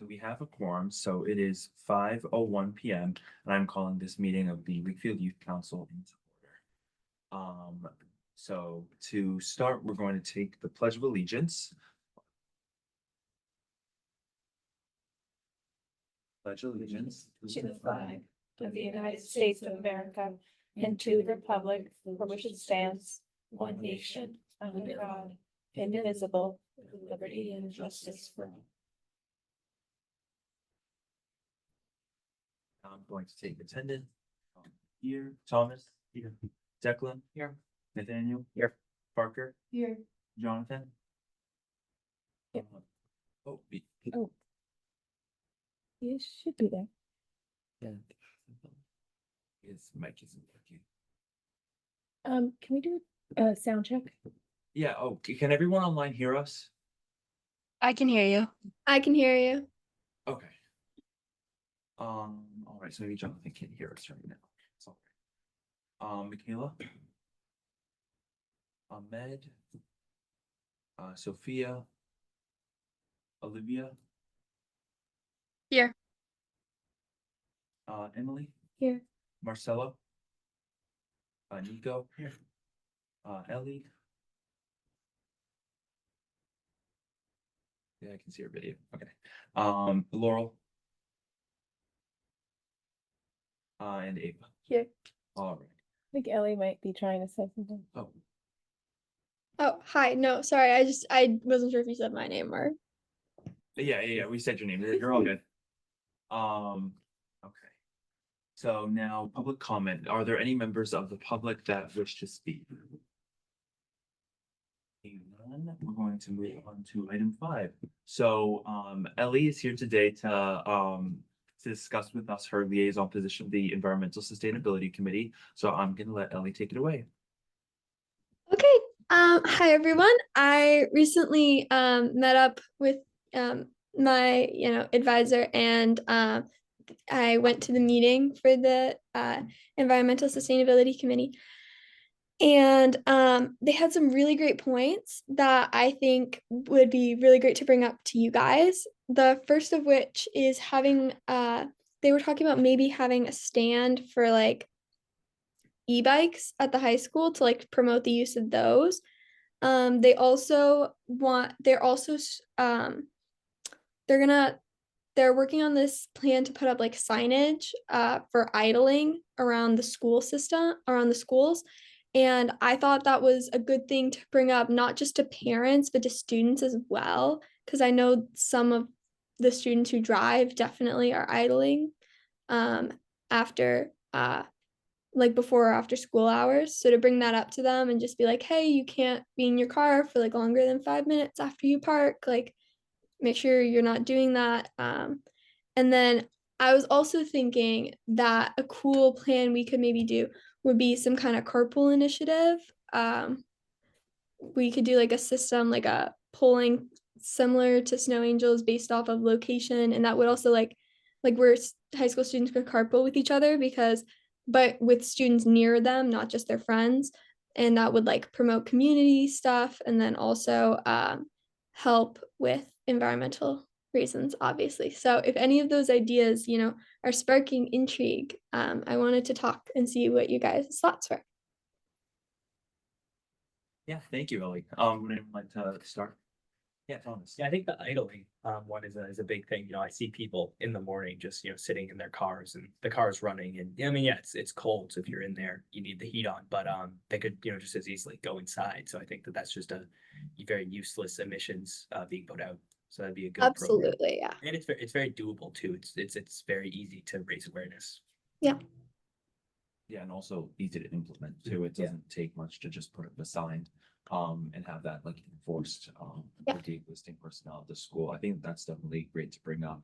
So we have a quorum, so it is 5:01 PM, and I'm calling this meeting of the Wakefield Youth Council into order. So to start, we're going to take the Pledge of Allegiance. Pledge allegiance To the flag of the United States of America and to the republic for which it stands, one nation, under God, indivisible, with liberty and justice for all. I'm going to take attendance. Here, Thomas. Here. Declan. Here. Nathaniel. Here. Parker. Here. Jonathan. Yep. Oh, You should be there. yeah. His mic isn't working. Can we do a sound check? Yeah, oh, can everyone online hear us? I can hear you. I can hear you. Okay. All right, so maybe Jonathan can't hear us right now. It's all right. Michaela. Ahmed. Sophia. Olivia. Here. Emily. Here. Marcelo. Nico. Here. Ellie. Yeah, I can see her video. Okay. Laurel. And Ava. Here. All right. I think Ellie might be trying to say something. Oh, Oh, hi. No, sorry. I wasn't sure if you said my name or. yeah. We said your name. You're all good. Okay. So now public comment. Are there any members of the public that wish to speak? Seeing none, we're going to move on to item 5. So Ellie is here today to discuss with us her liaison position of the Environmental Sustainability Committee. So I'm gonna let Ellie take it away. Okay. Hi everyone. I recently met up with my advisor, and I went to the meeting for the Environmental Sustainability Committee. And they had some really great points that I think would be really great to bring up to you guys. The first of which is having, they were talking about maybe having a stand for like e-bikes at the high school to like promote the use of those. They also want, they're working on this plan to put up like signage for idling around the school system, around the schools. And I thought that was a good thing to bring up, not just to parents, but to students as well. Because I know some of the students who drive definitely are idling after, like before or after school hours. So to bring that up to them and just be like, hey, you can't be in your car for like longer than 5 minutes after you park. Like, make sure you're not doing that. And then I was also thinking that a cool plan we could maybe do would be some kind of carpool initiative. We could do like a system, like a polling similar to Snow Angels based off of location. And that would also like where high school students could carpool with each other but with students near them, not just their friends. And that would like promote community stuff, and then also help with environmental reasons, obviously. So if any of those ideas, are sparking intrigue, I wanted to talk and see what you guys' thoughts were. Yeah, thank you, Ellie. Would anyone like to start? Yeah, Thomas. Yeah, I think the idling one is a big thing. I see people in the morning just sitting in their cars, and the car's running, and I mean, yeah, it's cold, so if you're in there you need the heat on, but they could just as easily go inside. So I think that's just a very useless emissions being put out. So that'd be a good program. Absolutely, yeah. And it's very doable too. It's very easy to raise awareness. Yeah. Yeah, and also easy to implement too. It doesn't take much to just put up a sign and have that like enforced with the existing personnel at the school. I think that's definitely great to bring up.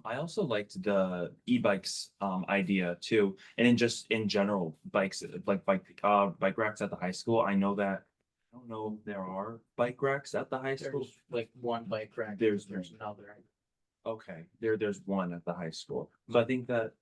I also liked the e-bikes idea too, and in general bikes, like bike racks at the high school. I don't know if there are bike racks at the high school. There's like one bike rack. There's another. Okay, there's one at the high school. So I think that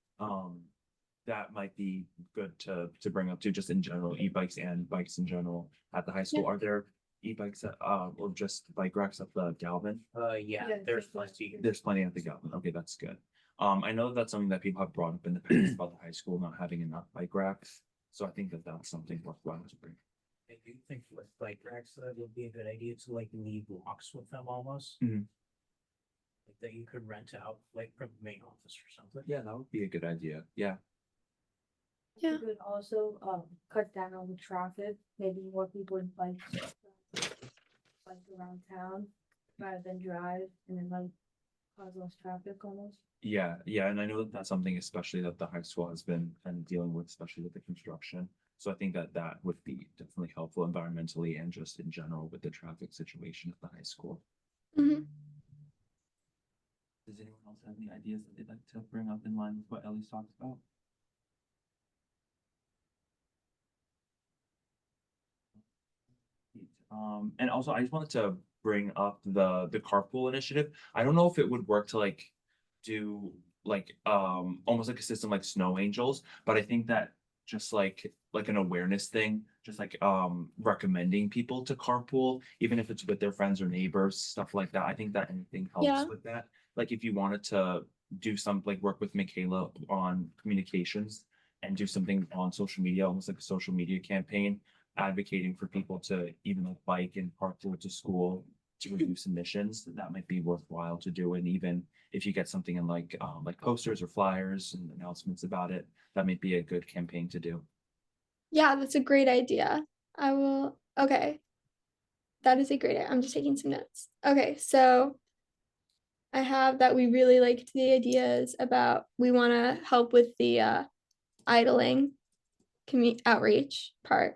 that might be good to bring up too, just in general, e-bikes and bikes in general at the high school. Yeah. Are there e-bikes or just bike racks at the Galvin? Yeah, Yeah, there's there's plenty. There's plenty at the Galvin. Okay, that's good. I know that's something that people have brought up in the past about the high school not having enough bike racks. So I think that that's something worthwhile to bring. I do think with bike racks, that would be a good idea to like leave locks with them almost. Mhm. Like that you could rent out like from the main office or something. Yeah, that would be a good idea. Yeah. Yeah. You could also cut down on the traffic, maybe more people in bikes. Bike around town rather than drive and then like cause less traffic almost. Yeah, and I know that that's something especially that the high school has been kind of dealing with, especially with the construction. So I think that that would be definitely helpful environmentally and just in general with the traffic situation at the high school. Mhm. Does anyone else have any ideas that they'd like to bring up in line with what Ellie's talked about? And also I just wanted to bring up the carpool initiative. I don't know if it would work to like do like almost like a system like snow angels, but I think that just like an awareness thing, just like recommending people to carpool, even if it's with their friends or neighbors, stuff like that. I think that anything helps Yeah. with that. Like if you wanted to do some like work with Michaela on communications and do something on social media, almost like a social media campaign, advocating for people to even like bike and carpool to school to reduce emissions, that might be worthwhile to do. And even if you get something in like posters or flyers and announcements about it, that might be a good campaign to do. Yeah, that's a great idea. I will. Okay. That is a great idea. I'm just taking some notes. Okay, so I have that we really liked the ideas about we want to help with the idling outreach part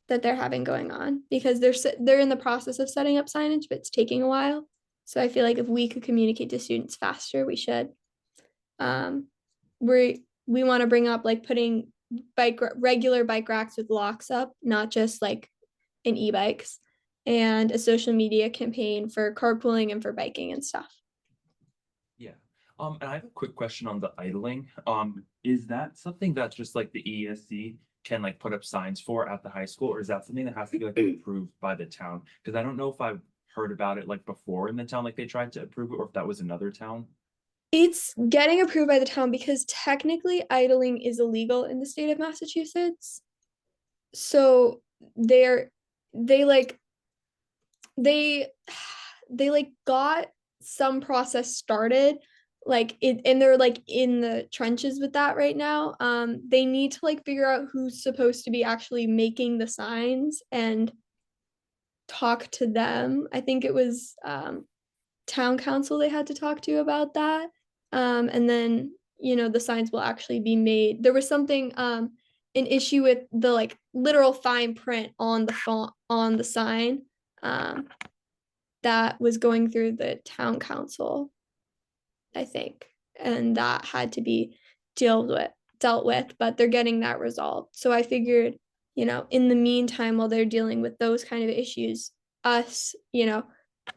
that they're having going on because they're in the process of setting up signage, but it's taking a while. So I feel like if we could communicate to students faster, we should. We want to bring up like putting regular bike racks with locks up, not just like in e-bikes, and a social media campaign for carpooling and for biking and stuff. Yeah. And I have a quick question on the idling. Is that something that's just like the ESC can like put up signs for at the high school, or is that something that has to be like approved by the town? Because I don't know if I've heard about it like before in the town, like they tried to approve it, or if that was another town. It's getting approved by the town because technically idling is illegal in the state of Massachusetts. So they like they they like got some process started like it and they're like in the trenches with that right now. They need to like figure out who's supposed to be actually making the signs and talk to them. I think it was town council they had to talk to about that. And then the signs will actually be made. There was something an issue with the like literal fine print on the font on the sign that was going through the town council, I think, and that had to be dealt with, but they're getting that resolved. So I figured, in the meantime, while they're dealing with those kind of issues, us,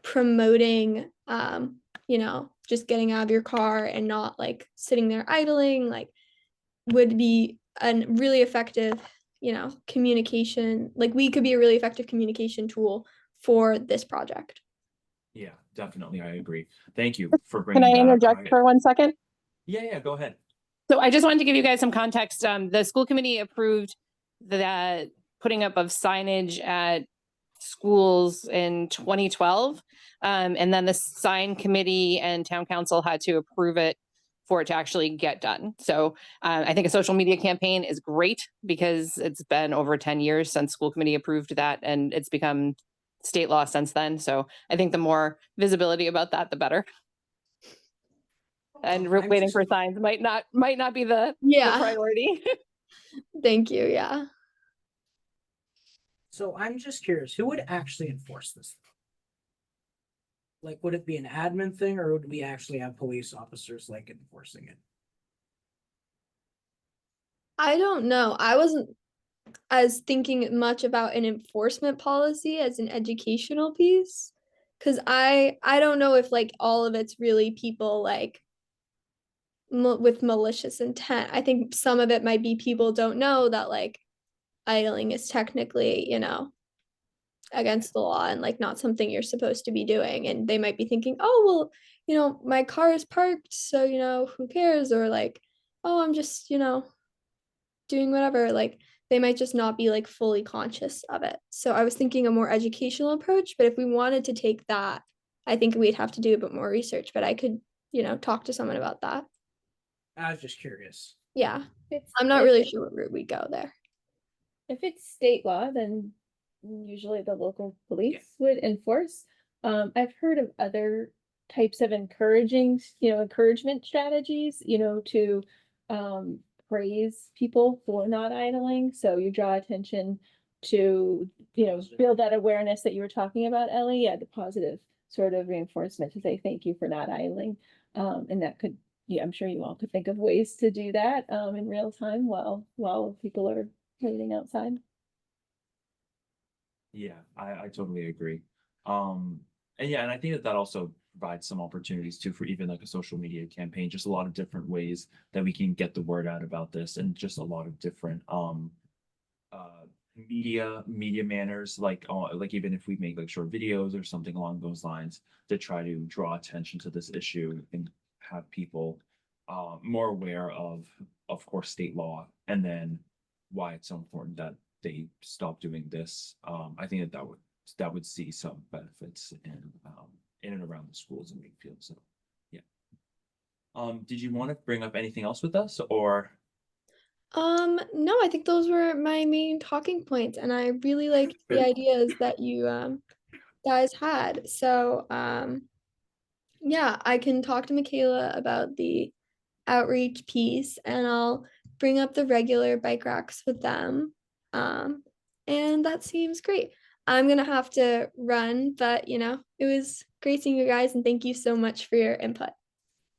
promoting, just getting out of your car and not like sitting there idling, like would be a really effective, communication. Like we could be a really effective communication tool for this project. Yeah, definitely. I agree. Thank you for Can bringing I that up. interject for 1 second? Yeah, go ahead. So I just wanted to give you guys some context. The school committee approved that putting up of signage at schools in 2012. And then the sign committee and town council had to approve it for it to actually get done. So I think a social media campaign is great because it's been over 10 years since school committee approved that and it's become state law since then. So I think the more visibility about that, the better. And waiting for signs might not be the priority. Thank you. Yeah. So I'm just curious, who would actually enforce this? Like, would it be an admin thing or would we actually have police officers like enforcing it? I don't know. I wasn't as thinking much about an enforcement policy as an educational piece because I don't know if like all of it's really people like with malicious intent. I think some of it might be people don't know that like idling is technically against the law and like not something you're supposed to be doing. And they might be thinking, oh, well, my car is parked, so, who cares? Or like, oh, I'm just, doing whatever. Like they might just not be like fully conscious of it. So I was thinking a more educational approach, but if we wanted to take that, I think we'd have to do a bit more research, but I could, talk to someone about that. I was just curious. Yeah. It's, I'm not if- really sure what route we go there. If it's state law, then usually the local police would enforce. I've heard of other types of encouragement strategies, to praise people for not idling. So you draw attention to, build that awareness that you were talking about, Ellie. Yeah, the positive sort of reinforcement to say thank you for not idling. And that could, yeah, I'm sure you all could think of ways to do that in real time while people are waiting outside. Yeah, I totally agree. And yeah, and I think that that also provides some opportunities too for even like a social media campaign, just a lot of different ways that we can get the word out about this and just a lot of different uh media manners like even if we make like short videos or something along those lines to try to draw attention to this issue and have people more aware of course state law and then why it's so important that they stop doing this. I think that that would see some benefits in and around the schools in Wakefield. So yeah. Did you want to bring up anything else with us or? No, I think those were my main talking points, and I really liked the ideas that you guys had. So, yeah, I can talk to Michaela about the outreach piece, and I'll bring up the regular bike racks with them. And that seems great. I'm gonna have to run, but it was great seeing you guys, and thank you so much for your input.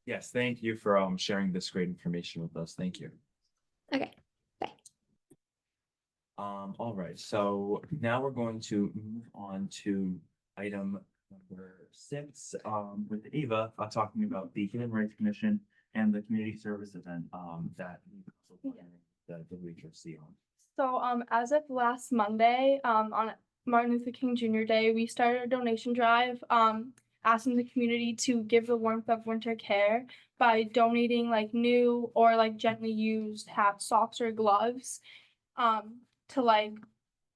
Yes, thank you for sharing this great information with us. Thank you. Okay, bye. All right, so now we're going to move on to item number 6, with Ava, talking about the Human Rights Commission and the community service event, that we also partnering with the WHRC on. So, as of last Monday, on Martin Luther King Jr. Day, we started a donation drive, asking the community to give the warmth of winter care by donating like new or like gently used hats, socks, or gloves, to like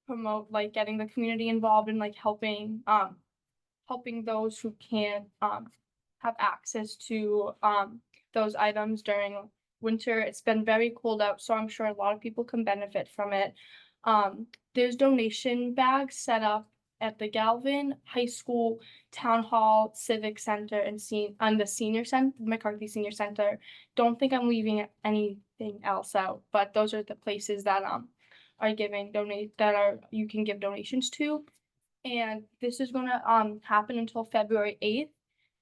promote like getting the community involved in like helping those who can't have access to those items during winter. It's been very cold out, so I'm sure a lot of people can benefit from it. There's donation bags set up at the Galvin High School, Town Hall, Civic Center, and the Senior Center, McCarthy Senior Center. Don't think I'm leaving anything else out, but those are the places that are giving you can give donations to. And this is gonna happen until February 8th.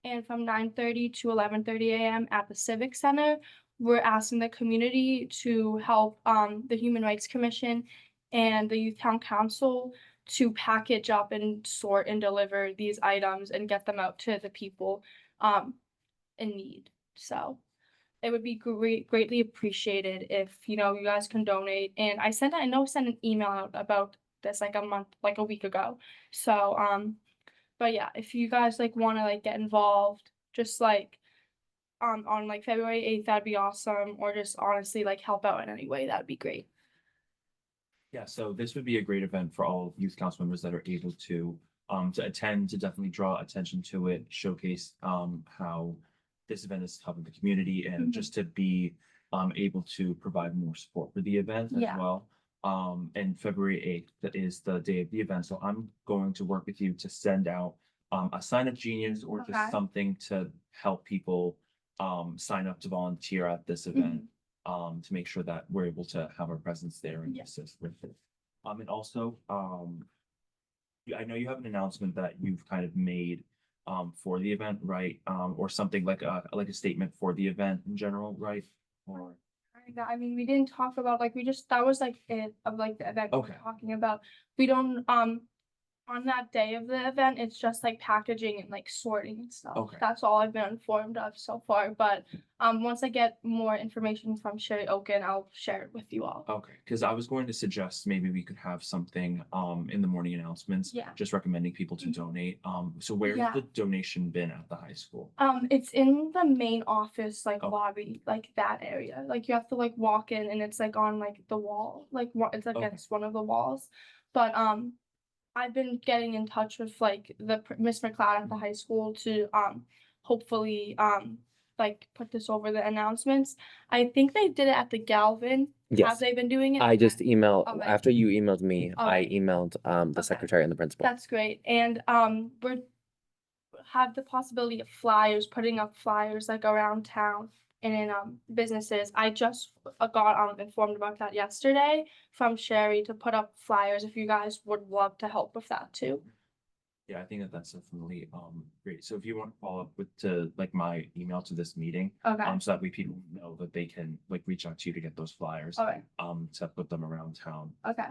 And from 9:30 to 11:30 a.m. at the Civic Center, we're asking the community to help the Human Rights Commission and the Youth Town Council to package up and sort and deliver these items and get them out to the people in need. So it would be greatly appreciated if you guys can donate. And I sent an email out about this like a week ago. So but yeah, if you guys like want to like get involved, just like on like February 8th, that'd be awesome. Or just honestly like help out in any way, that'd be great. Yeah, so this would be a great event for all youth council members that are able to attend, to definitely draw attention to it, showcase how this event is helping the community and Mhm. just to be able to provide more support for the event as Yeah. well. And February 8th, that is the day of the event. So I'm going to work with you to send out a sign up genius or Okay. just something to help people sign up to volunteer at this event. To make sure that we're able to have our presence there and Yeah. assist with it. And also, I know you have an announcement that you've kind of made for the event, right? Or something like a statement for the event in general, right? Or I mean, we didn't talk about like that was like it of like the event we Okay. were talking about. We don't on that day of the event, it's just like packaging and like sorting and stuff. Okay. That's all I've been informed of so far, but once I get more information from Sherry Oken, I'll share it with you all. Okay, because I was going to suggest maybe we could have something in the morning announcements. Yeah. Just recommending people to Mhm. donate. So where's Yeah. the donation bin at the high school? It's in the main office, like Oh. lobby, like that area. Like you have to like walk in and it's like on like the wall, like it's Okay. against one of the walls. But I've been getting in touch with like the Miss McLeod at the high school to hopefully like put this over the announcements. I think they did it at the Galvin. Have Yes. they been doing it? I just Okay. emailed, Okay. after you emailed me, I Okay. emailed the Okay. secretary and the principal. That's great. And we're have the possibility of flyers, putting up flyers like around town and in businesses. I just got informed about that yesterday from Sherry to put up flyers if you guys would love to help with that too. Yeah, I think that that's definitely great. So if you want to follow up with to like my email to this meeting, Okay. so that way people know that they can like reach out to you to get those flyers, Okay. to put them around town, Okay.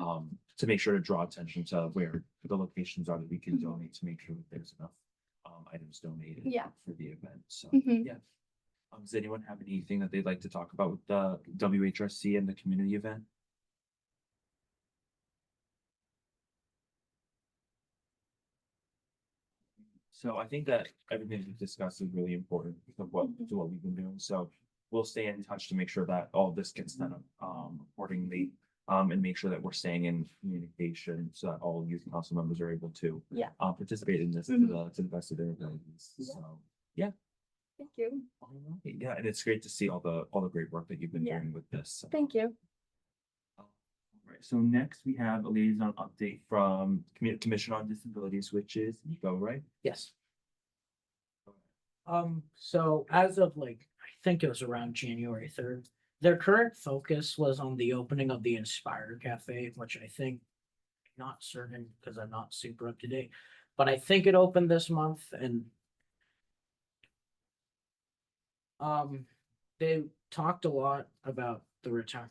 to make sure to draw attention to where the locations are that we can Mhm. donate to make sure that there's enough items donated Yeah. for the event. So Mhm. yeah. Does anyone have anything that they'd like to talk about with the WHRC and the community event? So I think that everything we've discussed is really important of what, to what we've been doing. So we'll stay in touch to make sure that all this gets done accordingly. And make sure that we're staying in communication so that all youth council members are able to Yeah. participate in this Mhm. to the best of their abilities. Yeah. So yeah. Thank you. All right. Yeah, and it's great to see all the great work that you've been Yeah. doing with this. Thank you. All right, so next we have a liaison update from Commission on Disabilities, which is Nico, right? Yes. So as of like, I think it was around January 3rd, their current focus was on the opening of the Inspire Cafe, which I think, not certain because I'm not super up to date, but I think it opened this month and they talked a lot about the return.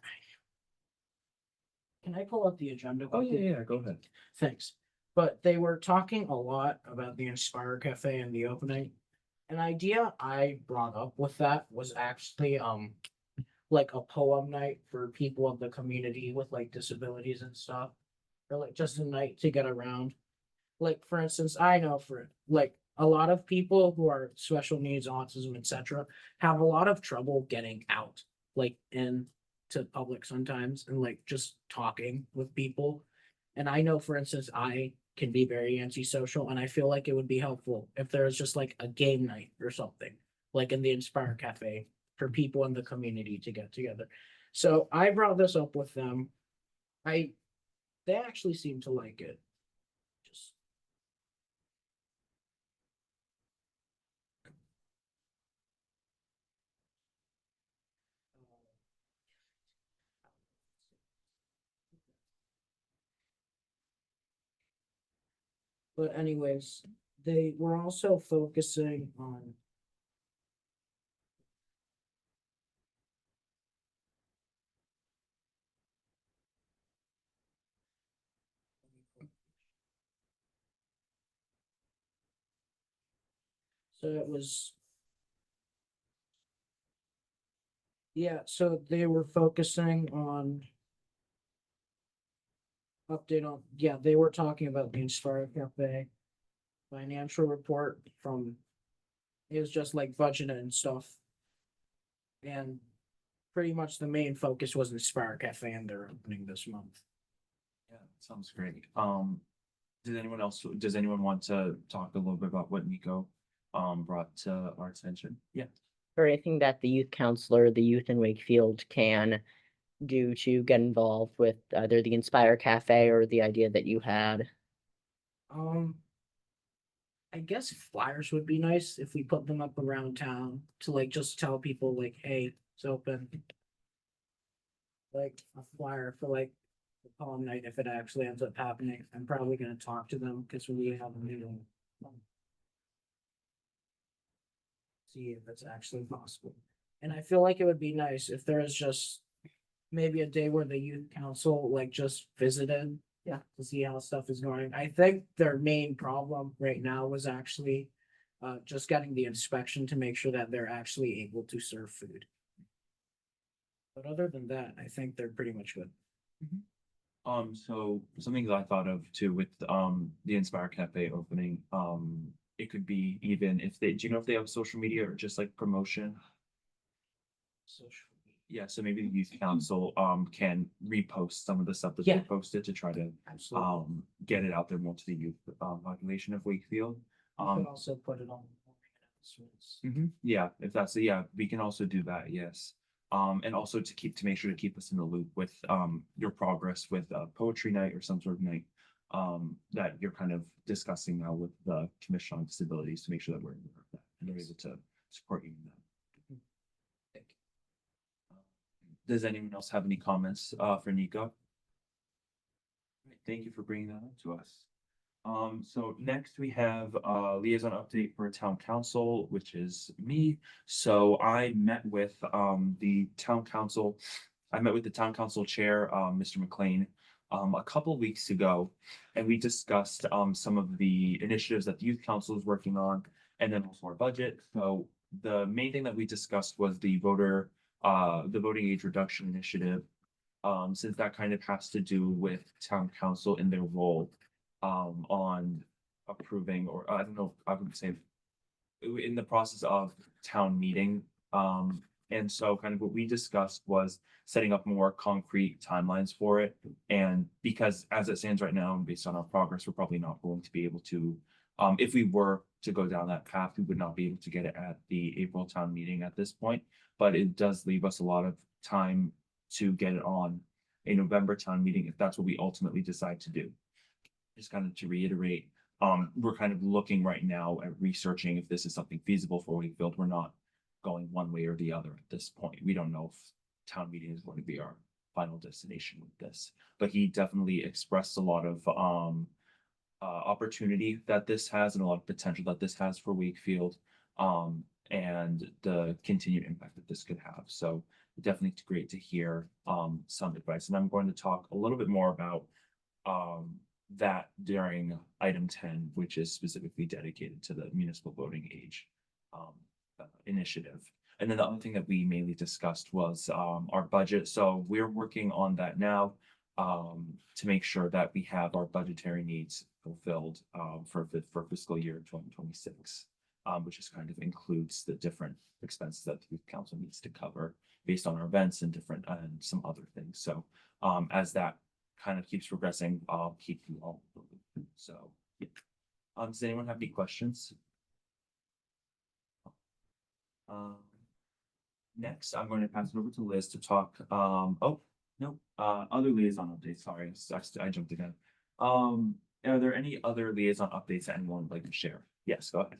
Can I pull up the agenda? quickly? Yeah, go ahead. Thanks. But they were talking a lot about the Inspire Cafe and the opening. An idea I brought up with that was actually like a poem night for people of the community with like disabilities and stuff. Or like just a night to get around. Like for instance, I know for like a lot of people who are special needs, autism, etc., have a lot of trouble getting out, like in to public sometimes and like just talking with people. And I know, for instance, I can be very antisocial, and I feel like it would be helpful if there was just like a game night or something, like in the Inspire Cafe for people in the community to get together. So I brought this up with them. They actually seem to like it. Just But anyways, they were also focusing on so it was yeah, so they were focusing on update on they were talking about the Inspire Cafe financial report from it was just like budget and stuff. And pretty much the main focus was Inspire Cafe and their opening this month. Yeah, sounds great. Does anyone want to talk a little bit about what Nico brought to our attention? Yeah. Or anything that the youth counselor, the youth in Wakefield can do to get involved with either the Inspire Cafe or the idea that you had? I guess flyers would be nice if we put them up around town to like just tell people like, hey, it's open. Like a flyer for like the poem night if it actually ends up happening. I'm probably gonna talk to them because we have a meeting. See if it's actually possible. And I feel like it would be nice if there is just maybe a day where the youth council like just visited yeah, to see how stuff is going. I think their main problem right now was actually just getting the inspection to make sure that they're actually able to serve food. But other than that, I think they're pretty much good. So something that I thought of too with the Inspire Cafe opening, it could be even if they, do you know if they have social media or just like promotion? Social media. Yeah, so maybe the youth council can repost some of the stuff that they Yeah. posted to try to Absolutely. get it out there more to the youth population of Wakefield. You could also put it on the morning announcements. Yeah, if that's, yeah, we can also do that, yes. And also to make sure to keep us in the loop with your progress with poetry night or some sort of night that you're kind of discussing now with the Commission on Disabilities to make sure that we're aware of that and we're able to support you in that. Thank you. Does anyone else have any comments for Nico? Right, thank you for bringing that up to us. So next we have liaison update for town council, which is me. So I met with the town council. I met with the town council chair, Mr. McLean, a couple weeks ago, and we discussed some of the initiatives that the youth council is working on, and then also our budget. So the main thing that we discussed was the voting age reduction initiative. Since that kind of has to do with town council in their role on approving, or I don't know, I would say in the process of town meeting. And so kind of what we discussed was setting up more concrete timelines for it. And because as it stands right now, and based on our progress, we're probably not going to be able to, if we were to go down that path, we would not be able to get it at the April town meeting at this point. But it does leave us a lot of time to get it on a November town meeting if that's what we ultimately decide to do. Just kind of to reiterate, we're kind of looking right now at researching if this is something feasible for Wakefield. We're not going one way or the other at this point. We don't know if town meeting is going to be our final destination with this, but he definitely expressed a lot of opportunity that this has and a lot of potential that this has for Wakefield, and the continued impact that this could have. So definitely great to hear some advice. And I'm going to talk a little bit more about that during item 10, which is specifically dedicated to the municipal voting age initiative. And then the other thing that we mainly discussed was our budget. So we're working on that now to make sure that we have our budgetary needs fulfilled for fiscal year 2026, which is kind of includes the different expenses that the youth council needs to cover based on our events and different and some other things. So as that kind of keeps progressing, I'll keep you all. So, yeah. Does anyone have any questions? Next, I'm going to pass it over to Liz to talk. Oh no, other liaison updates. Sorry, I jumped again. Are there any other liaison updates that anyone would like to share? Yes, go ahead.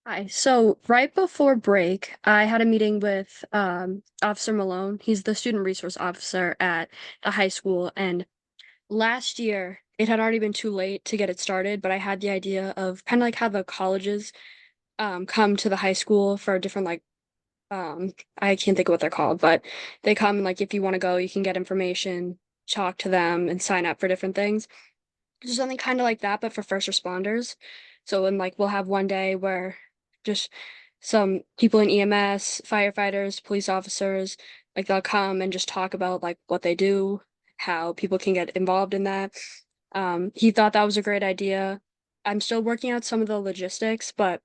Hi. So right before break, I had a meeting with Officer Malone. He's the student resource officer at the high school. And last year, it had already been too late to get it started, but I had the idea of kind of like how the colleges come to the high school for different like I can't think of what they're called, but they come and like if you want to go, you can get information, talk to them, and sign up for different things. Just something kind of like that, but for first responders. So and like we'll have one day where just some people in EMS, firefighters, police officers, like they'll come and just talk about like what they do, how people can get involved in that. He thought that was a great idea. I'm still working out some of the logistics, but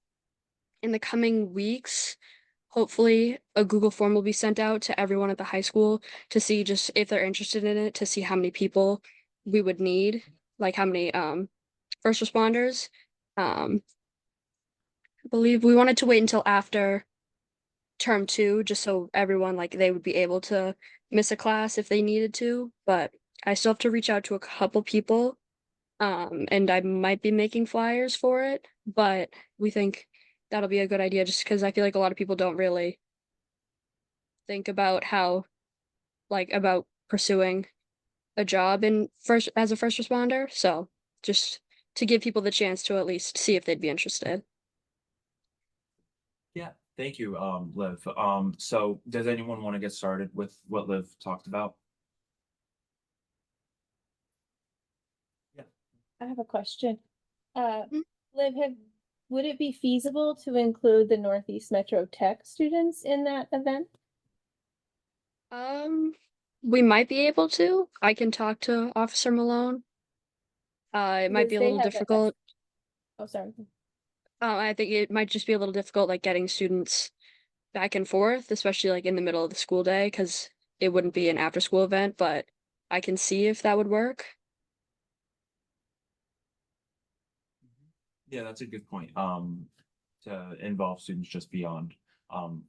in the coming weeks, hopefully a Google form will be sent out to everyone at the high school to see just if they're interested in it, to see how many people we would need, like how many first responders. I believe we wanted to wait until after term 2 just so everyone like they would be able to miss a class if they needed to, but I still have to reach out to a couple people. And I might be making flyers for it, but we think that'll be a good idea just because I feel like a lot of people don't really think about how like about pursuing a job in first as a first responder. So just to give people the chance to at least see if they'd be interested. Yeah, thank you, Liv. So does anyone want to get started with what Liv talked about? I have a question. Mm. Liv, would it be feasible to include the Northeast Metro Tech students in that event? We might be able to. I can talk to Officer Malone. It might Because be a they little have difficult. Oh, sorry. I think it might just be a little difficult, like getting students back and forth, especially like in the middle of the school day, because it wouldn't be an after-school event, but I can see if that would work. Yeah, that's a good point. To involve students just beyond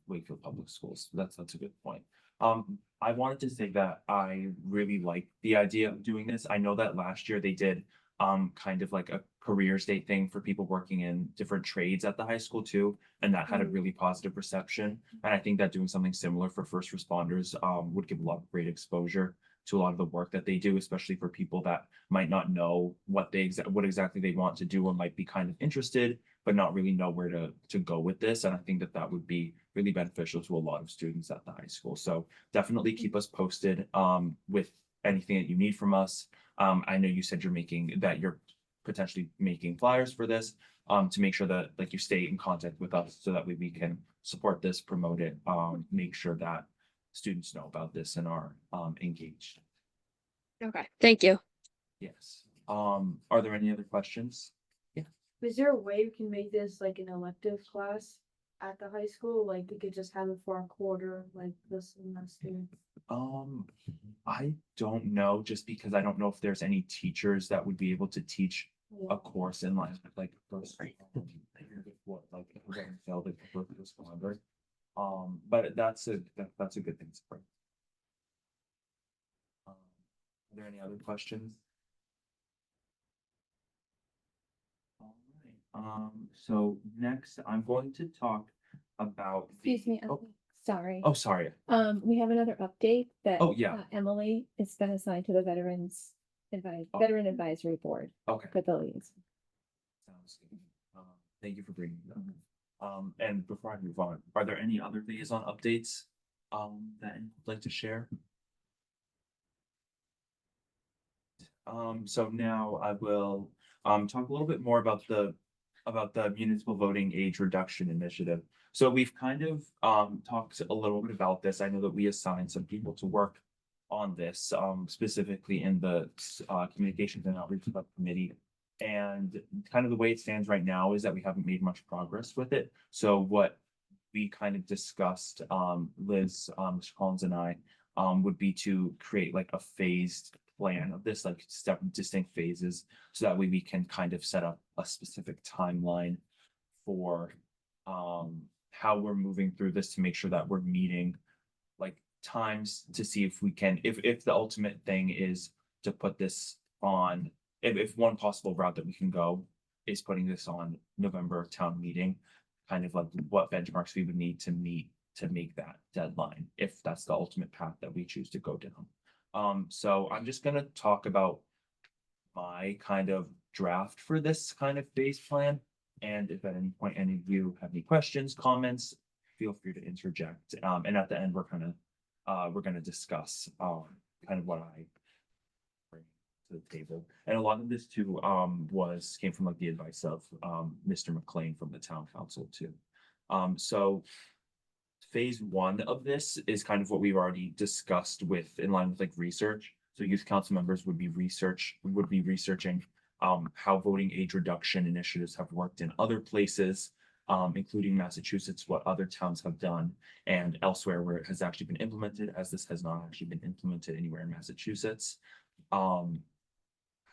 Wakefield Public Schools. That's a good point. I wanted to say that I really like the idea of doing this. I know that last year they did kind of like a careers day thing for people working in different trades at the high school too, and that had a really positive reception. And I think that doing something similar for first responders would give a lot of great exposure to a lot of the work that they do, especially for people that might not know what what exactly they want to do or might be kind of interested but not really know where to go with this. And I think that that would be really beneficial to a lot of students at the high school. So definitely keep us posted with anything that you need from us. I know you said you're potentially making flyers for this to make sure that like you stay in contact with us so that we can support this, promote it, make sure that students know about this and are engaged. Okay, thank you. Yes. Are there any other questions? Is there a way we can make this like an elective class at the high school? Like we could just have it for a quarter, like this semester? I don't know, just because I don't know if there's any teachers that would be able to teach a course in like first. What like if we're getting failed like the first responder. But that's a good thing to bring. Are there any other questions? So next I'm going to talk about. Excuse me, Oh, sorry. oh, sorry. We have another update that. Oh, yeah. Emily has been assigned to the Oh. Veteran Advisory Board Okay. for the liaison. Sounds good. Thank you for bringing that up. And before I move on, are there any other liaison updates that you'd like to share? So now I will talk a little bit more about the municipal voting age reduction initiative. So we've kind of talked a little bit about this. I know that we assigned some people to work on this, specifically in the communications and outreach subcommittee. And kind of the way it stands right now is that we haven't made much progress with it. So what we kind of discussed, Liz, Mr. Collins and I, would be to create like a phased plan of this, like distinct phases, so that way we can kind of set up a specific timeline for how we're moving through this to make sure that we're meeting like times to see if we can, if the ultimate thing is to put this on, if one possible route that we can go is putting this on November town meeting, kind of like what benchmarks we would need to meet to make that deadline, if that's the ultimate path that we choose to go down. So I'm just gonna talk about my kind of draft for this kind of base plan. And if at any point any of you have any questions, comments, feel free to interject. And at the end, we're gonna discuss kind of what I bring to the table. And a lot of this too came from like the advice of Mr. McLean from the town council too. So phase one of this is kind of what we've already discussed with in line with like research. So youth council members would be researching how voting age reduction initiatives have worked in other places, including Massachusetts, what other towns have done, and elsewhere where it has actually been implemented, as this has not actually been implemented anywhere in Massachusetts. How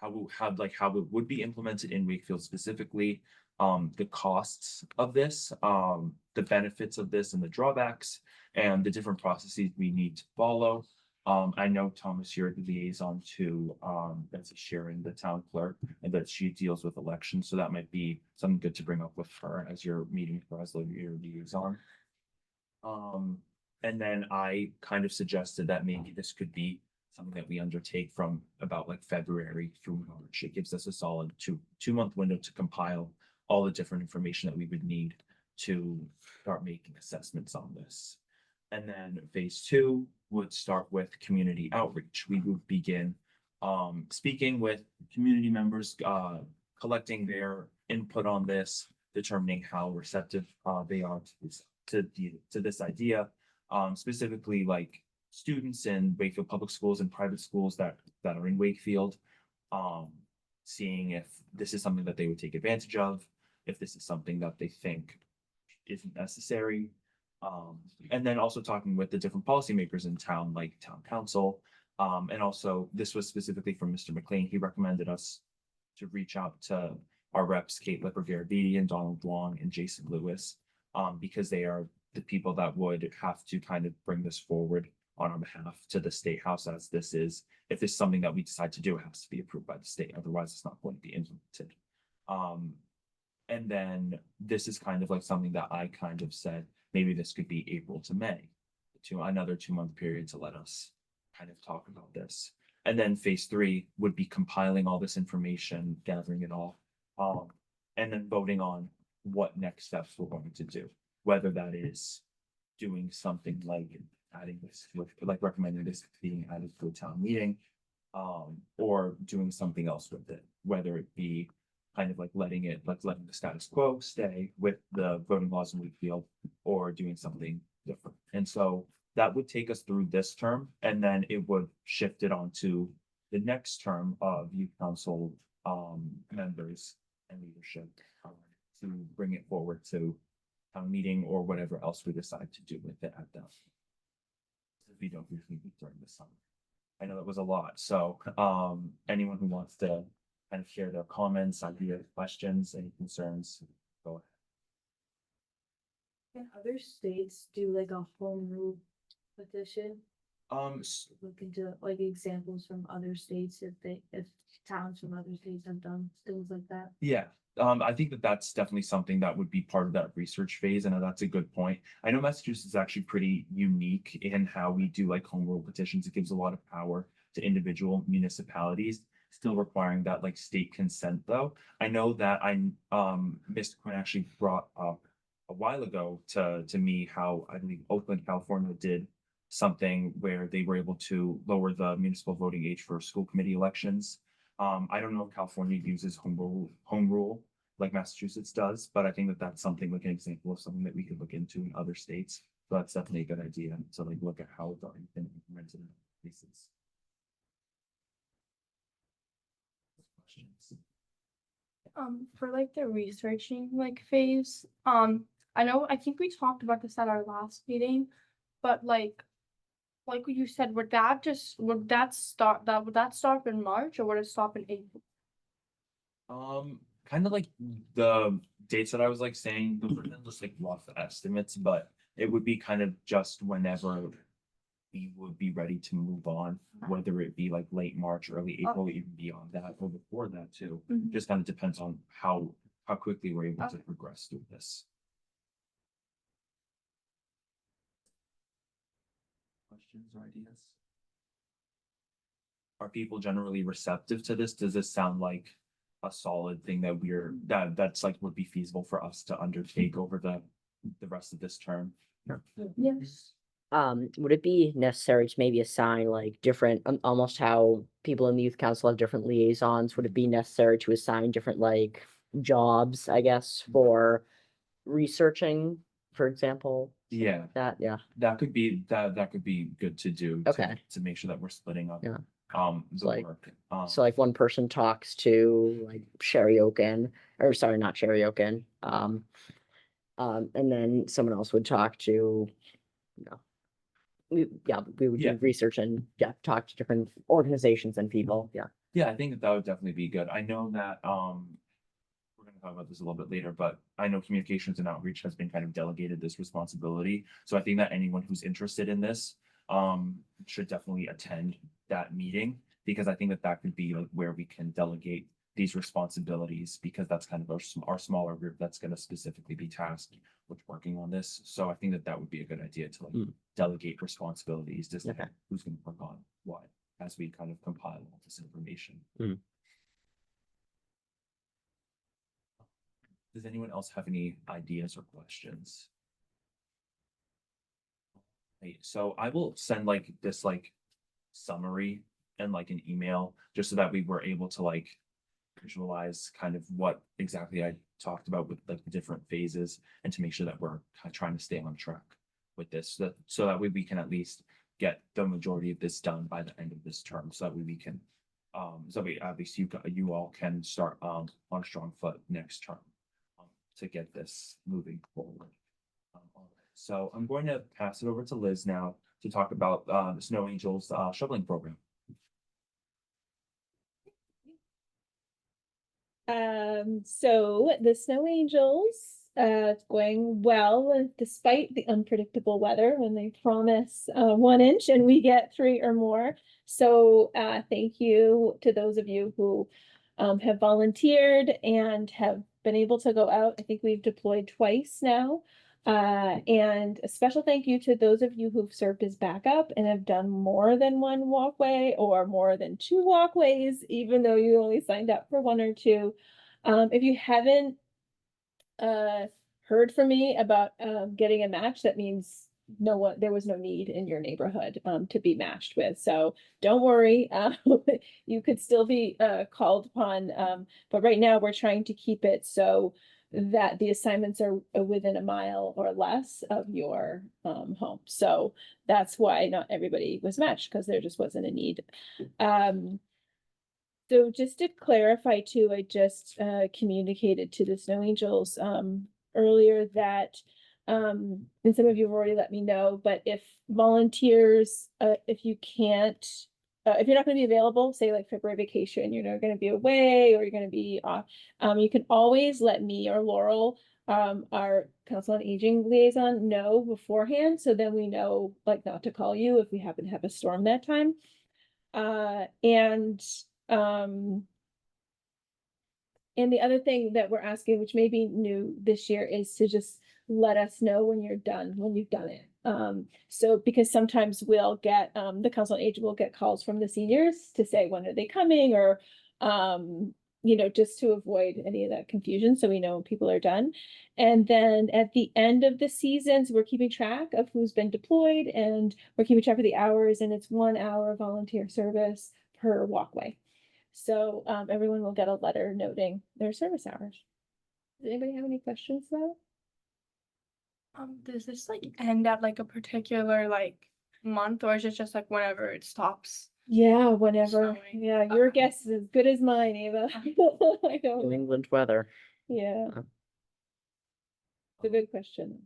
it would be implemented in Wakefield specifically, the costs of this, the benefits of this and the drawbacks, and the different processes we need to follow. I know Thomas, you're the liaison to Betsy Sharon, the town clerk, and that she deals with elections, so that might be something good to bring up with her as you're meeting with her as your liaison. And then I kind of suggested that maybe this could be something that we undertake from about like February through March. It gives us a solid two-month window to compile all the different information that we would need to start making assessments on this. And then phase two would start with community outreach. We would begin speaking with community members, collecting their input on this, determining how receptive they are to this idea. Specifically like students in Wakefield Public Schools and private schools that are in Wakefield. Seeing if this is something that they would take advantage of, if this is something that they think isn't necessary. And then also talking with the different policymakers in town, like town council. And also this was specifically from Mr. McLean. He recommended us to reach out to our reps, Kate Lipper-Garabedian and Donald Long and Jason Lewis, because they are the people that would have to kind of bring this forward on our behalf to the state house, as this is, if this is something that we decide to do, it has to be approved by the state, otherwise it's not going to be implemented. And then this is kind of like something that I kind of said, maybe this could be April to May, to another 2-month period to let us kind of talk about this. And then phase 3 would be compiling all this information, gathering it all, and then voting on what next steps we're going to do, whether that is doing something like adding this, like recommending this being added to a town meeting, or doing something else with it, whether it be kind of like letting the status quo stay with the voting laws in Wakefield, or doing something different. And so that would take us through this term, and then it would shift it onto the next term of youth council members and leadership to bring it forward to town meeting or whatever else we decide to do with it at that. If we don't usually meet during the summer. I know that was a lot, so anyone who wants to kind of share their comments, ideas, questions, any concerns, go ahead. Can other states do like a home rule petition? Look into like examples from other states if towns from other states have done things like that. Yeah, I think that that's definitely something that would be part of that research phase, and that's a good point. I know Massachusetts is actually pretty unique in how we do like home rule petitions. It gives a lot of power to individual municipalities, still requiring that like state consent though. I know that Mr. Quinn actually brought up a while ago to me how I believe Oakland, California did something where they were able to lower the municipal voting age for school committee elections. I don't know if California uses home rule like Massachusetts does, but I think that that's something like an example of something that we could look into in other states. So that's definitely a good idea to like look at how it's already been implemented in places. Questions? For like the researching like phase, I think we talked about this at our last meeting, but like what you said, would that stop in March, or would it stop in April? Kind of like the dates that I was like saying, those were just like rough estimates, but it would be kind of just whenever we would be ready to move on, whether it be like late March, early April, even beyond that, or before that too. Mhm. Just kind of depends on how quickly we're able to progress through this. Questions or ideas? Are people generally receptive to this? Does this sound like a solid thing that that's like would be feasible for us to undertake over the rest of this term? Yes. Would it be necessary to maybe assign like different, almost how people in the youth council have different liaisons? Would it be necessary to assign different like jobs, I guess, for researching, for example? Yeah, Yeah. that could be good to do. Okay. To make sure that we're splitting up. Yeah. The like- work. So like one person talks to like Sherry Oaken, or sorry, not Sherry Oaken. And then someone else would talk to, you know, we would Yeah. do research and talk to different organizations and people. Yeah. Yeah, I think that would definitely be good. I know that we're gonna talk about this a little bit later, but I know communications and outreach has been kind of delegated this responsibility. So I think that anyone who's interested in this should definitely attend that meeting, because I think that that could be like where we can delegate these responsibilities, because that's kind of our smaller group that's gonna specifically be tasked with working on this. So I think that that would be a good idea to like delegate responsibilities to say Okay. who's gonna work on what as we kind of compile all this information. Does anyone else have any ideas or questions? Right, so I will send like this like summary and like an email, just so that we were able to like visualize kind of what exactly I talked about with like the different phases, and to make sure that we're kind of trying to stay on track with this, so that way we can at least get the majority of this done by the end of this term, so that way we can, so we, at least you all can start on a strong foot next term, to get this moving forward. All right. So I'm going to pass it over to Liz now to talk about the Snow Angels shoveling program. So the Snow Angels, it's going well despite the unpredictable weather when they promise 1 inch and we get 3 or more. So thank you to those of you who have volunteered and have been able to go out. I think we've deployed twice now. And a special thank you to those of you who've served as backup and have done more than 1 walkway or more than 2 walkways, even though you only signed up for 1 or 2. If you haven't heard from me about getting a match, that means there was no need in your neighborhood to be matched with. So don't worry, you could still be called upon. But right now we're trying to keep it so that the assignments are within a mile or less of your home. So that's why not everybody was matched, because there just wasn't a need. So just to clarify too, I just communicated to the Snow Angels earlier that, and some of you have already let me know, but if volunteers, if you can't, if you're not going to be available, say like February vacation, you're not going to be away or you're going to be off, you can always let me or Laurel, our Council on Aging liaison, know beforehand, so then we know like not to call you if we happen to have a storm that time. And the other thing that we're asking, which may be new this year, is to just let us know when you're done, when you've done it. So because sometimes we'll get, the Council on Aging will get calls from the seniors to say, when are they coming? Or, you know, just to avoid any of that confusion, so we know when people are done. And then at the end of the seasons, we're keeping track of who's been deployed, and we're keeping track of the hours, and it's 1 hour volunteer service per walkway. So everyone will get a letter noting their service hours. Does anybody have any questions though? Does this like end at like a particular like month, or is it just like whenever it stops? Yeah, whenever. Snowing. Yeah, your guess is as good as mine, Ava. I New don't. England weather. Yeah. It's a good question.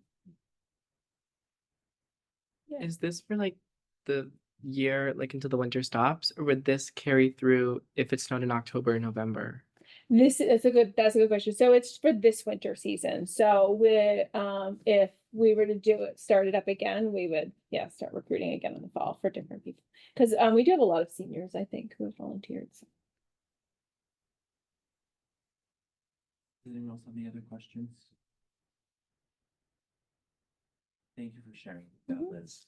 Yeah. Is this for like the year, like until the winter stops, or would this carry through if it snowed in October or November? That's a good question. So it's for this winter season. So if we were to start it up again, we would, start recruiting again in the fall for different people. Because we do have a lot of seniors, I think, who have volunteered. So. Does anyone else have any other questions? Thank you for sharing that, Liz.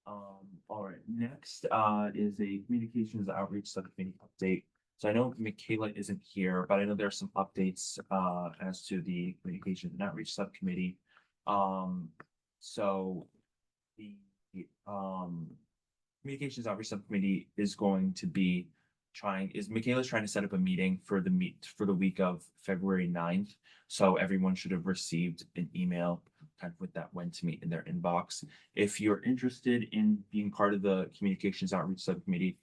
All right, next is a communications outreach subcommittee update. So I know Michaela isn't here, but I know there are some updates as to the communications and outreach subcommittee. So the communications outreach subcommittee is going to be Michaela's trying to set up a meeting for the week of February 9th. So everyone should have received an email kind of with that when to meet in their inbox. If you're interested in being part of the communications outreach subcommittee,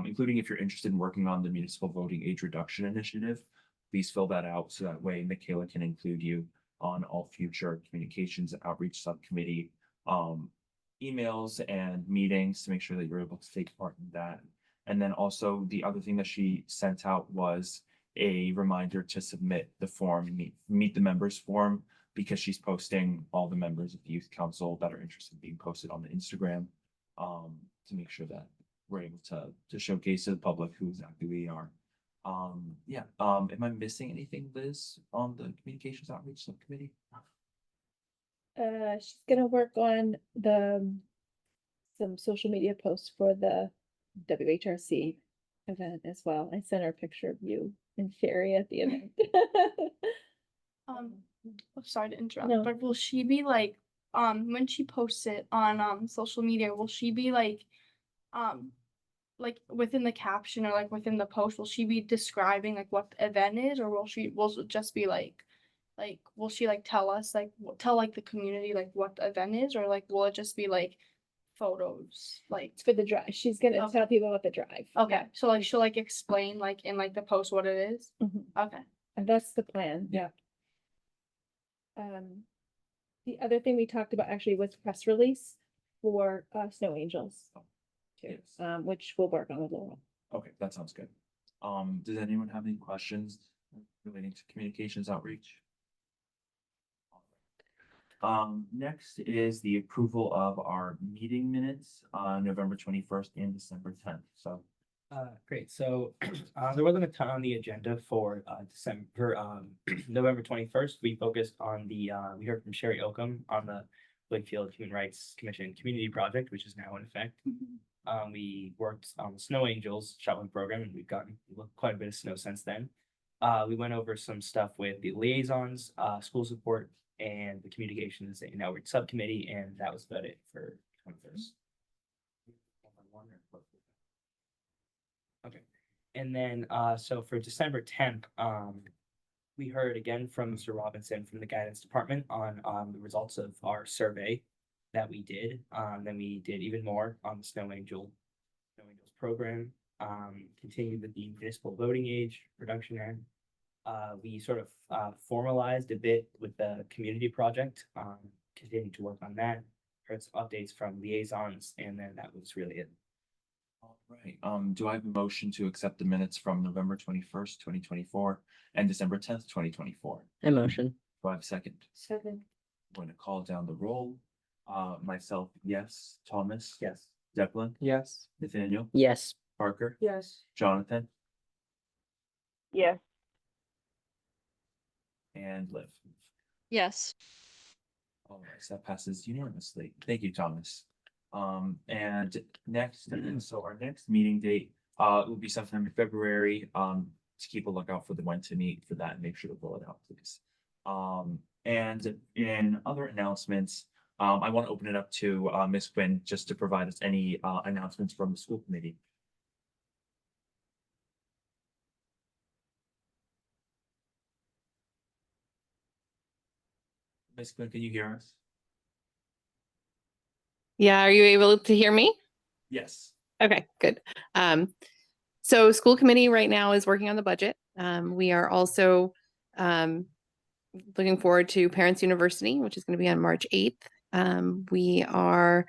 including if you're interested in working on the municipal voting age reduction initiative, please fill that out so that way Michaela can include you on all future communications outreach subcommittee emails and meetings to make sure that you're able to take part in that. And then also the other thing that she sent out was a reminder to submit the form, meet the members form, because she's posting all the members of the youth council that are interested in being posted on the Instagram, to make sure that we're able to showcase to the public who exactly we are. Am I missing anything, Liz, on the communications outreach subcommittee? She's gonna work on some social media posts for the WHRC event as well. I sent her a picture of you and Sherry at the event. Sorry to interrupt, No. but will she be like, when she posts it on social media, will she be like, like within the caption or like within the post, will she be describing like what the event is, or will it just be like will she like tell us like tell like the community like what the event is, or like will it just be like photos like It's for the drive. She's gonna Okay. tell people about the drive. okay, so like she'll like explain like in like the post what it is. Mhm. Okay. And that's the plan, yeah. The other thing we talked about actually was press release for Snow Angels. Too, Yes. which we'll work on with Laurel. Okay, that sounds good. Does anyone have any questions relating to communications outreach? Next is the approval of our meeting minutes on November 21st and December 10th. So, Great, so there wasn't a ton on the agenda for December, November 21st. We focused on we heard from Sherry Oakham on the Wakefield Human Rights Commission Community Project, which is now in effect. We worked on the Snow Angels shoveling program, and we've gotten quite a bit of snow since then. We went over some stuff with the liaisons, school support, and the communications and outreach subcommittee, and that was about it for 21st. Okay, and then so for December 10th, we heard again from Mr. Robinson from the guidance department on the results of our survey that we did. Then we did even more on the Snow Angels program. Continued with the municipal voting age reduction end. We sort of formalized a bit with the community project. Continued to work on that. Heard some updates from liaisons, and then that was really it. all right, do I have a motion to accept the minutes from November 21st, 2024 and December 10th, 2024? Emotion. Do I have a second? Second. I'm going to call down the roll. Myself, yes. Thomas? Yes. Declan? Yes. Nathaniel? Yes. Parker? Yes. Jonathan? Yes. And Liv? Yes. All right, so that passes unanimously. Thank you, Thomas. And next, so our next meeting date, will be sometime in February. To keep a lookout for the when to meet for that and make sure to roll it out, please. And in other announcements, I want to open it up to Ms. Quinn just to provide us any announcements from the school committee. Ms. Quinn, can you hear us? Yeah, are you able to hear me? Yes. Okay, good. So school committee right now is working on the budget. We are also looking forward to Parents University, which is going to be on March 8th. We are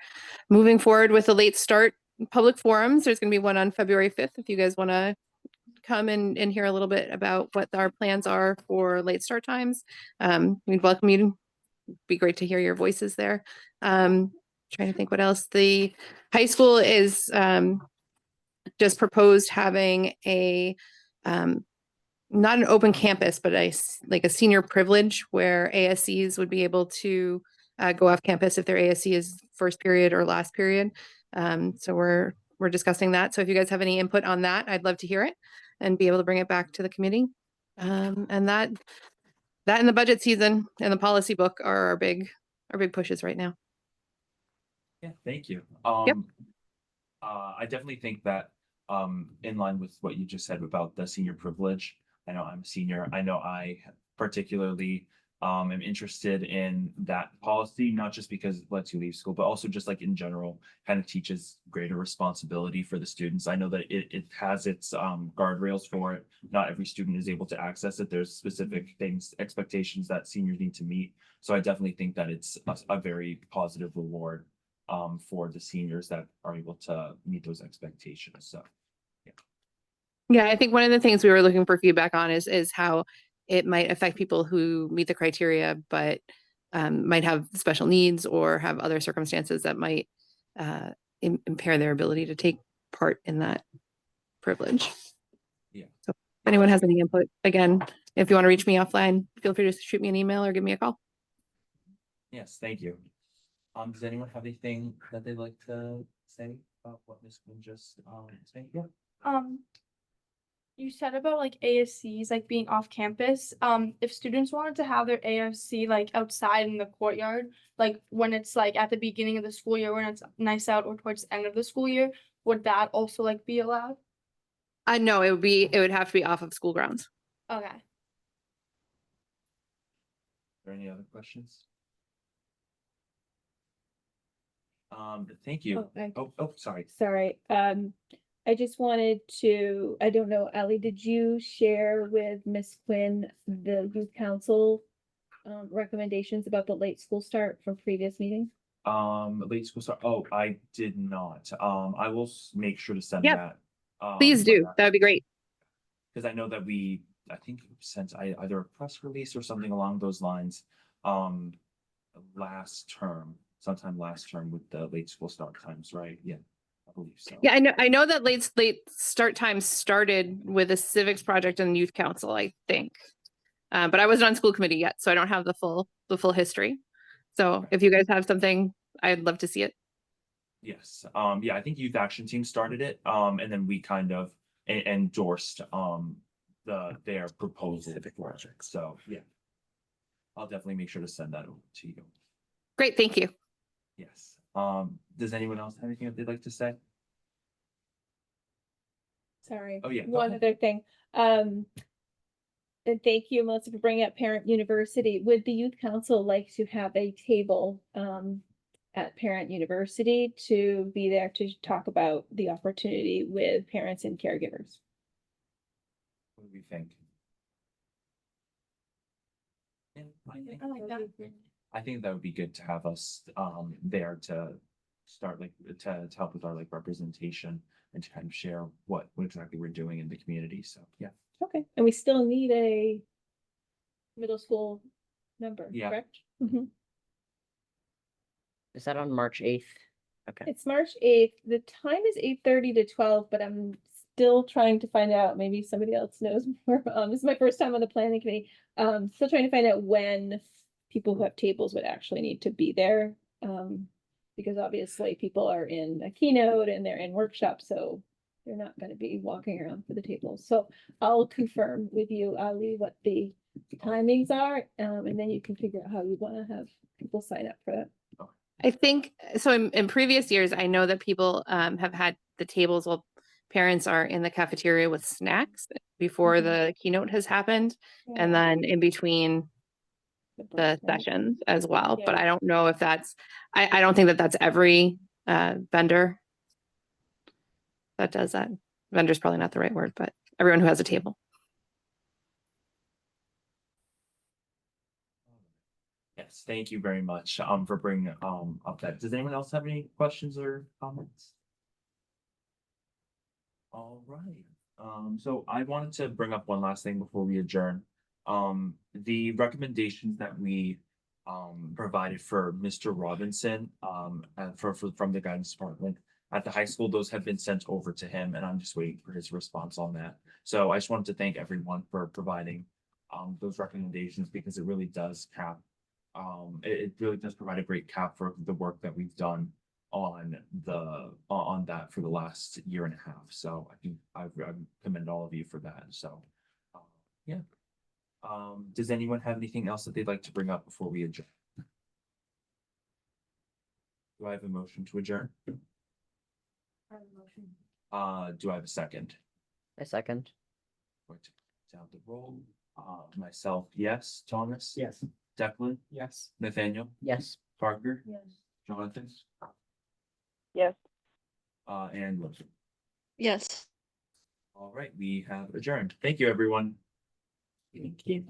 moving forward with the late start public forums. There's going to be one on February 5th if you guys want to come and hear a little bit about what our plans are for late start times. We'd welcome you. It'd be great to hear your voices there. Trying to think what else. The high school is just proposed having a not an open campus, but like a senior privilege where ASCs would be able to go off campus if their ASC is first period or last period. So we're discussing that. So if you guys have any input on that, I'd love to hear it and be able to bring it back to the committee. And that and the budget season and the policy book are our big pushes right now. Yeah, thank you. Yep. I definitely think that in line with what you just said about the senior privilege, I know I'm a senior. I know I particularly am interested in that policy, not just because it lets you leave school, but also just like in general, kind of teaches greater responsibility for the students. I know that it has its guardrails for it. Not every student is able to access it. There's specific things, expectations that seniors need to meet. So I definitely think that it's a very positive reward for the seniors that are able to meet those expectations. So, yeah. Yeah, I think one of the things we were looking for feedback on is how it might affect people who meet the criteria, but might have special needs or have other circumstances that might impair their ability to take part in that privilege. Yeah. So if anyone has any input, again, if you want to reach me offline, feel free to shoot me an email or give me a call. Yes, thank you. Does anyone have anything that they'd like to say about what Ms. Quinn just said? Yeah. You said about like ASCs like being off campus. If students wanted to have their ASC like outside in the courtyard, like when it's like at the beginning of the school year when it's nice out or towards the end of the school year, would that also like be allowed? No, it would have to be off of school grounds. Okay. Are there any other questions? Thank you. Sorry. Sorry, I just wanted to, I don't know, Ally, did you share with Miss Quinn the youth council recommendations about the late school start from previous meetings? Late school start. Oh, I did not. I will make sure to send Yep. that. Please do. That would be great. Because I know that I think sent either a press release or something along those lines, sometime last term with the late school start times, right? Yeah, I believe so. Yeah, I know that late start time started with a civics project and youth council, I think. But I wasn't on school committee yet, so I don't have the full history. So if you guys have something, I'd love to see it. Yes, yeah, I think Youth Action Team started it, and then we kind of endorsed, their proposal. Civic project. So, yeah. I'll definitely make sure to send that over to you. Great, thank you. Yes, does anyone else have anything that they'd like to say? Sorry. Oh, yeah, go One ahead. other thing, and thank you, Melissa, for bringing up Parent University. Would the youth council like to have a table, at Parent University to be there to talk about the opportunity with parents and caregivers? What do we think? Yeah, I like that. I think that would be good to have us there to start to help with our representation and to kind of share what exactly we're doing in the community. So yeah. Okay, and we still need a middle school number, Yeah. correct? Mhm. Is that on March 8th? Okay. It's March 8th. The time is 8:30 to 12, but I'm still trying to find out, maybe somebody else knows more. This is my first time on the planning committee. Still trying to find out when people who have tables would actually need to be there. Because obviously people are in a keynote and they're in workshops, so they're not gonna be walking around for the tables. So I'll confirm with you, Ali, what the timings are, and then you can figure out how you wanna have people sign up for that. I think so. In previous years, I know that people have had the tables while parents are in the cafeteria with snacks before the keynote has happened, and Yeah. then in between the break, right? sessions as well. But Yeah. I don't know if that's. I don't think that that's every vendor that does that. Vendor's probably not the right word, but everyone who has a table. Yes, thank you very much for bringing up that. Does anyone else have any questions or comments? All right. So I wanted to bring up one last thing before we adjourn. The recommendations that we provided for Mr. Robinson and from the guidance department at the high school, those have been sent over to him, and I'm just waiting for his response on that. So I just wanted to thank everyone for providing those recommendations, because it really does cap it really does provide a great cap for the work that we've done on that for the last year and a half. So I think I commend all of you for that. So yeah. Does anyone have anything else that they'd like to bring up before we adjourn? Do I have a motion to adjourn? Do I have a second? A second. Going to sound the roll. Myself, yes. Thomas? Yes. Declan? Yes. Nathaniel? Yes. Parker? Yes. Jonathan? Yes. And Liz. Yes. All right, we have adjourned. Thank you, everyone. Thank you.